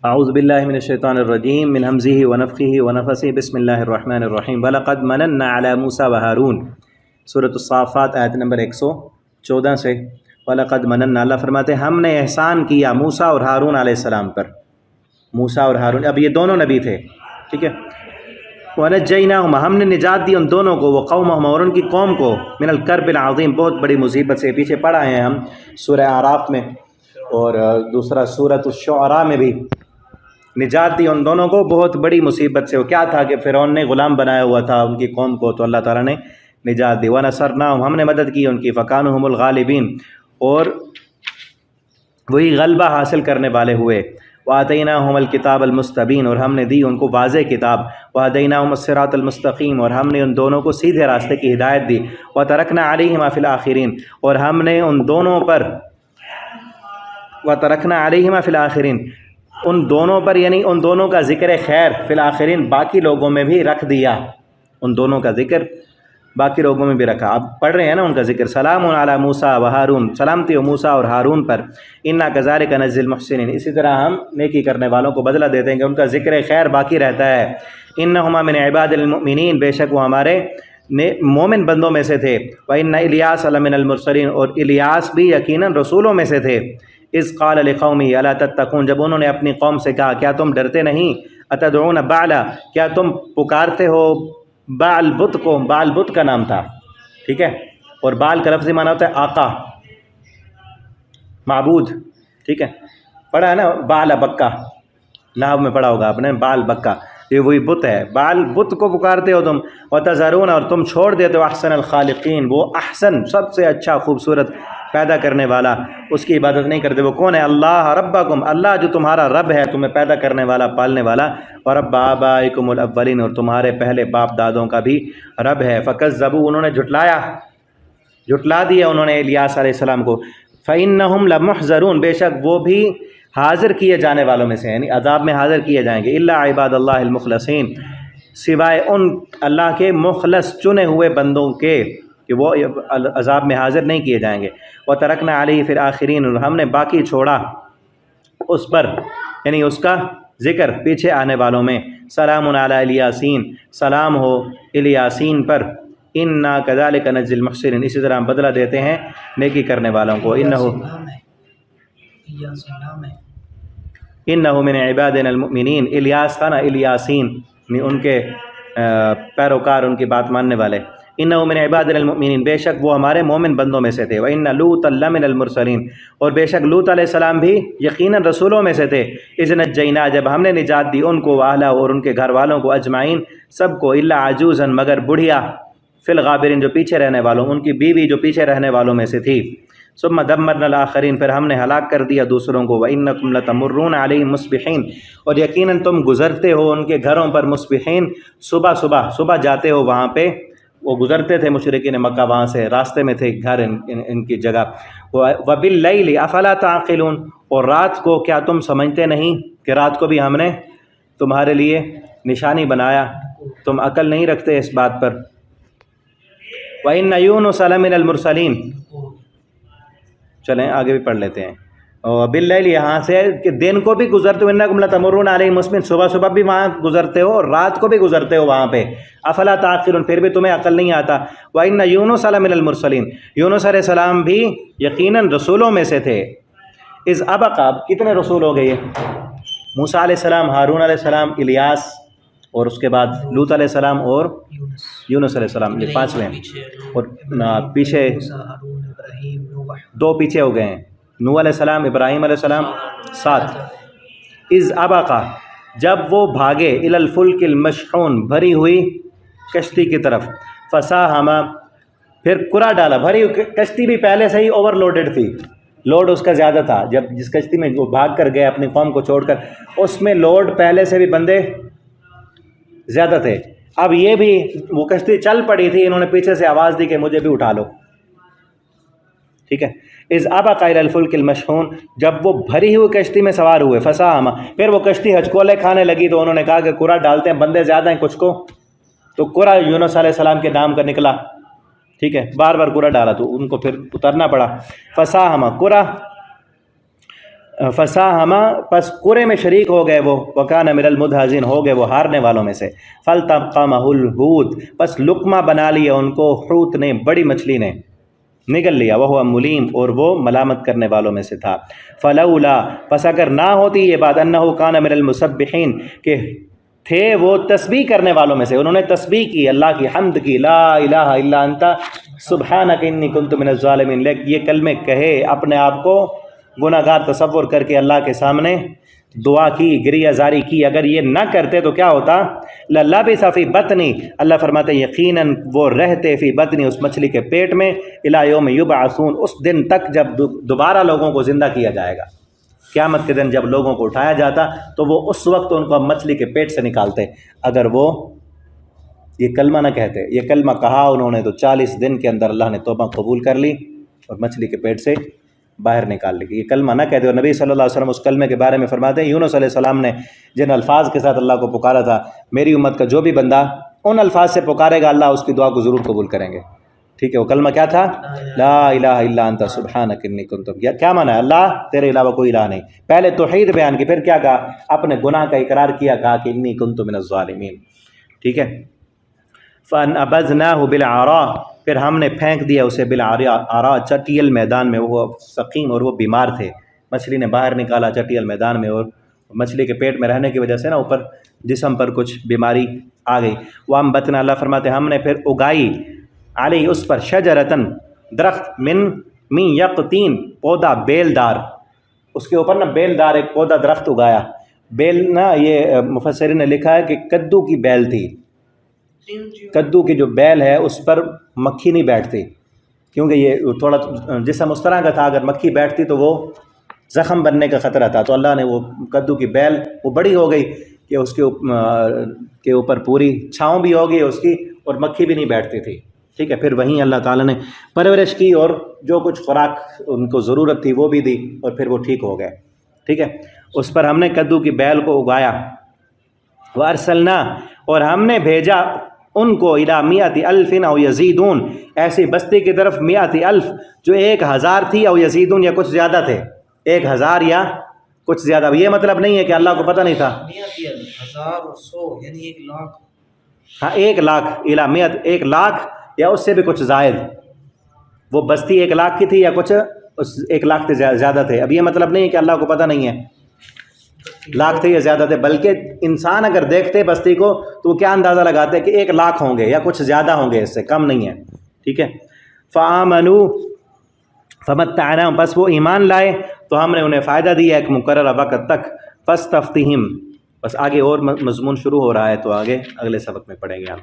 اعوذ باللہ من الشیطان الرجیم من ہمزہ ونفخہ ونفثہ بسم اللہ الرحمن الرحیم وَلَقَدْ مَنَنَّا عَلَى مُوسَى وَهَارُونَ سورۃ الصافات آیت نمبر 114 سے وَلَقَدْ مَنَنَّا اللہ فرماتے ہیں ہم نے احسان کیا موسیٰ اور ہارون علیہ السلام پر. موسیٰ اور ہارون اب یہ دونوں نبی تھے, ٹھیک ہے. وَنَجَّيْنَاهُمْ ہم نے نجات دی ان دونوں کو, وَقَوْمَهُمْ اور ان کی قوم کو, من الکرب العظیم بہت بڑی مصیبت سے. پیچھے پڑھا ہے ہم سورہ اعراف میں اور دوسرا سورۃ الشعراء میں بھی نجات دی ان دونوں کو بہت بڑی مصیبت سے. وہ کیا تھا کہ فرعون نے غلام بنایا ہوا تھا ان کی قوم کو, تو اللہ تعالیٰ نے نجات دی. وَنَصَرْنَاهُمْ ہم نے مدد کی ان کی, فَكَانُوا هُمُ الْغَالِبِينَ اور وہی غلبہ حاصل کرنے والے ہوئے. وَآتَيْنَاهُمُ الْكِتَابَ الْمُسْتَبِينَ اور ہم نے دی ان کو واضح کتاب. وَهَدَيْنَاهُمُ الصِّرَاطَ الْمُسْتَقِيمَ اور ہم نے ان دونوں کو سیدھے راستے کی ہدایت دی. وَتَرَكْنَا عَلَيْهِمَا فِي الْآخِرِينَ اور ہم نے ان دونوں پر وَتَرَكْنَا عَلَيْهِمَا فِي الْآخِرِينَ ان دونوں پر یعنی ان دونوں کا ذکر خیر فی الآخرین باقی لوگوں میں بھی رکھ دیا. ان دونوں کا ذکر باقی لوگوں میں بھی رکھا. اب پڑھ رہے ہیں نا ان کا ذکر. سلام علی موسیٰ و ہارون سلامتی ہو موسیٰ اور ہارون پر. انا کذالک نجزی المحسنین اسی طرح ہم نیکی کرنے والوں کو بدلہ دیتے ہیں کہ ان کا ذکر خیر باقی رہتا ہے. انہما من عباد المؤمنین بے شک وہ ہمارے مومن بندوں میں سے تھے. وان الیاس لمن المرسلین اور الیاس بھی یقیناً رسولوں میں سے تھے. اذ قال لقومه الا تتقون جب انہوں نے اپنی قوم سے کہا کیا تم ڈرتے نہیں. اتدعون بعلا کیا تم پکارتے ہو بعل بت کو. بعل بت کا نام تھا, ٹھیک ہے, اور بعل کا لفظی معنی ہوتا ہے آقا معبود, ٹھیک ہے. پڑھا ہے نا بعل بکا, نحو میں پڑھا ہوگا آپ نے بعل بکا, یہ وہی بت ہے. بعل بت کو پکارتے ہو تم. وتذرون اور تم چھوڑ دیتے ہو احسن الخالقین وہ احسن سب سے اچھا خوبصورت پیدا کرنے والا, اس کی عبادت نہیں کرتے. وہ کون ہے؟ اللہ ربکم اللہ جو تمہارا رب ہے, تمہیں پیدا کرنے والا پالنے والا. ورب آبائکم الاولین اور تمہارے پہلے باپ دادوں کا بھی رب ہے. فکذبوا انہوں نے جھٹلا دیا انہوں نے الیاس علیہ السلام کو. فإنہم لمحضرون بے شک وہ بھی حاضر کیے جانے والوں میں سے یعنی عذاب میں حاضر کیے جائیں گے. الا عباد اللہ المخلصین سوائے ان اللہ کے مخلص چنے ہوئے بندوں کے کہ وہ عذاب میں حاضر نہیں کیے جائیں گے. وَتَرَكْنَا عَلَيْهِ فِي الْآخِرِينَ اور ہم نے باقی چھوڑا اس پر یعنی اس کا ذکر پیچھے آنے والوں میں. سلام علی الیاسین سلام ہو الیاسین پر. انا کذالک نجزی المحسنین اسی طرح ہم بدلہ دیتے ہیں نیکی کرنے والوں کو. انہ من عبادنا المؤمنین الیاس تھا نا, الیاسین ان کے پیروکار ان کی بات ماننے والے. انہ من عبادنا المؤمنین بے شک وہ ہمارے مومن بندوں میں سے تھے. وان لوطا لمن المرسلین اور بے شک لوط علیہ السلام بھی یقیناً رسولوں میں سے تھے. اذ نجینا جب ہم نے نجات دی ان کو, واہلہ اور ان کے گھر والوں کو, اجمعین سب کو, الا عجوزا مگر بڑھیا, فی الغابرین جو پیچھے رہنے والوں ان کی بیوی جو پیچھے رہنے والوں میں سے تھی. ثم دمرنا الاخرین پھر ہم نے ہلاک کر دیا دوسروں کو. وانکم لتمرون علیہم مصبحین اور یقیناً تم گزرتے ہو ان کے گھروں پر مصبحین صبح جاتے ہو وہاں پہ. وہ گزرتے تھے مشرکین مکہ وہاں سے, راستے میں تھے گھر ان کی جگہ. وباللیل افلا تعقلون اور رات کو کیا تم سمجھتے نہیں کہ رات کو بھی ہم نے تمہارے لیے نشانی بنایا, تم عقل نہیں رکھتے اس بات پر. وَإِنَّ يُونُسَ لَمِنَ الْمُرْسَلِينَ چلیں آگے بھی پڑھ لیتے ہیں. اور باللیل یہاں سے کہ دن کو بھی گزرتے ہو, انکم لتمرون علیہم مصبحین صبح بھی وہاں گزرتے ہو اور رات کو بھی گزرتے ہو وہاں پہ. افلا تعقلون پھر بھی تمہیں عقل نہیں آتا. وَإِنَّ يُونُسَ لَمِنَ الْمُرْسَلِينَ یونس علیہ السلام بھی یقیناً رسولوں میں سے تھے. اذ ابق کتنے رسول ہو گئے؟ موسیٰ علیہ السلام, ہارون علیہ السلام, الیاس اور اس کے بعد لوط علیہ السلام اور یونس علیہ السلام, یہ 5 ہیں. اور پیچھے 2 پیچھے ہو گئے ہیں, نوح علیہ السلام, ابراہیم علیہ السلام 7. اذ ابقا جب وہ بھاگے الی الفلک المشحون بھری ہوئی کشتی کی طرف. فساہم پھر کرا ڈالا, بھری ہوئی کشتی بھی پہلے سے ہی اوور لوڈڈ تھی, لوڈ اس کا زیادہ تھا. جب جس کشتی میں وہ بھاگ کر گئے اپنی قوم کو چھوڑ کر, اس میں لوڈ پہلے سے بھی بندے زیادہ تھے. اب یہ بھی وہ کشتی چل پڑی تھی, انہوں نے پیچھے سے آواز دی کہ مجھے بھی اٹھا لو, ٹھیک ہے. اذ ابق الی الفلک المشحون جب وہ بھری ہوئی کشتی میں سوار ہوئے. فساہم پھر وہ کشتی ہچکولے کھانے لگی تو انہوں نے کہا کہ کرا ڈالتے ہیں, بندے زیادہ ہیں کچھ کو, تو کرا یونس علیہ السلام کے نام کا نکلا, ٹھیک ہے. بار بار کرا ڈالا تو ان کو پھر اترنا پڑا. فساہم کرا فساہما پس قرے میں شریک ہو گئے وہ، وکان من المدحضین ہو گئے وہ ہارنے والوں میں سے، فالتقمہ الحوت پس لقمہ بنا لیا ان کو حوت نے، بڑی مچھلی نے نگل لیا، وہ ملیم اور وہ ملامت کرنے والوں میں سے تھا، فلولا پس اگر نہ ہوتی یہ بات، انہ کان من المسبحین کہ تھے وہ تسبیح کرنے والوں میں سے، انہوں نے تسبیح کی، اللہ کی حمد کی، لا الہ الا انت سبحانک انی کنت من الظالمین، یہ کلمے کہے اپنے آپ کو گناہ گار تصور کر کے اللہ کے سامنے دعا کی، گریہ زاری کی، اگر یہ نہ کرتے تو کیا ہوتا، للبث فی بطنی، اللہ فرماتے یقیناً وہ رہتے فی بطنی اس مچھلی کے پیٹ میں، الی یوم یبعثون اس دن تک جب دوبارہ لوگوں کو زندہ کیا جائے گا، قیامت کے دن جب لوگوں کو اٹھایا جاتا تو وہ اس وقت ان کو مچھلی کے پیٹ سے نکالتے، اگر وہ یہ کلمہ نہ کہتے۔ یہ کلمہ کہا انہوں نے تو 40 دن کے اندر اللہ نے توبہ قبول کر لی اور مچھلی کے پیٹ سے باہر نکال لی۔ یہ کلمہ نہ کہتے، اور نبی صلی اللہ علیہ وسلم اس کلمے کے بارے میں فرماتے ہیں یونس علیہ السلام نے جن الفاظ کے ساتھ اللہ کو پکارا تھا، میری امت کا جو بھی بندہ ان الفاظ سے پکارے گا اللہ اس کی دعا کو ضرور قبول کریں گے، ٹھیک ہے۔ وہ کلمہ کیا تھا؟ لا الہ الا انت سبحانک انی کنت، کیا معنی ہے؟ اللہ تیرے علاوہ کوئی الہ نہیں، پہلے توحید بیان کی، پھر کیا کہا؟ اپنے گناہ کا اقرار کیا، کہا کہ انی کنت من الظالمین، ٹھیک ہے۔ فَانْأَبَذْنَاهُ بِالْعَرَاءِ پھر ہم نے پھینک دیا اسے بالعراء چٹیل میدان میں، وہ سقیم اور وہ بیمار تھے، مچھلی نے باہر نکالا چٹیل میدان میں، اور مچھلی کے پیٹ میں رہنے کی وجہ سے نا اوپر جسم پر کچھ بیماری آ گئی۔ وَأَنبَتْنَا اللہ فرماتے ہم نے پھر اگائی علیہ اس پر شجرتن درخت، من یقطین پودا بیل دار، اس کے اوپر نا بیل دار ایک پودا درخت اگایا۔ بیل نا یہ مفسرین نے لکھا ہے کہ کدو کی بیل تھی، کدو کی جو بیل ہے اس پر مکھی نہیں بیٹھتی، کیونکہ یہ تھوڑا جسم اس طرح کا تھا، اگر مکھی بیٹھتی تو وہ زخم بننے کا خطرہ تھا، تو اللہ نے وہ کدو کی بیل وہ بڑی ہو گئی کہ اس کے اوپر پوری چھاؤں بھی ہوگی اس کی اور مکھی بھی نہیں بیٹھتی تھی، ٹھیک ہے۔ پھر وہیں اللہ تعالیٰ نے پرورش کی اور جو کچھ خوراک ان کو ضرورت تھی وہ بھی دی، اور پھر وہ ٹھیک ہو گئے، ٹھیک ہے۔ اس پر ہم نے کدو کی بیل کو اگایا۔ وارسلنا اور ہم نے بھیجا ان کو الی 100,000 او یزیدون ایسی بستی کی طرف 100,000 جو 1000 تھی، او یزیدون یا کچھ زیادہ تھے، 1000 یا کچھ زیادہ۔ یہ مطلب نہیں ہے کہ اللہ کو پتہ نہیں تھا، 1000 یعنی 1 لاکھ، ہاں 1 لاکھ الی 100 1 لاکھ یا اس سے بھی کچھ زائد، وہ بستی 1 لاکھ کی تھی یا کچھ 1 لاکھ سے زیادہ تھے۔ اب یہ مطلب نہیں ہے کہ اللہ کو پتہ نہیں ہے لاکھ تھے یا زیادہ تھے، بلکہ انسان اگر دیکھتے بستی کو تو وہ کیا اندازہ لگاتے کہ 1 لاکھ ہوں گے یا کچھ زیادہ ہوں گے، اس سے کم نہیں ہے، ٹھیک ہے۔ فآمنوا فمتعناہم بس وہ ایمان لائے تو ہم نے انہیں فائدہ دیا ایک مقررہ وقت تک، فاستفتہم بس آگے اور مضمون شروع ہو رہا ہے تو آگے اگلے سبق میں پڑھیں گے ہم۔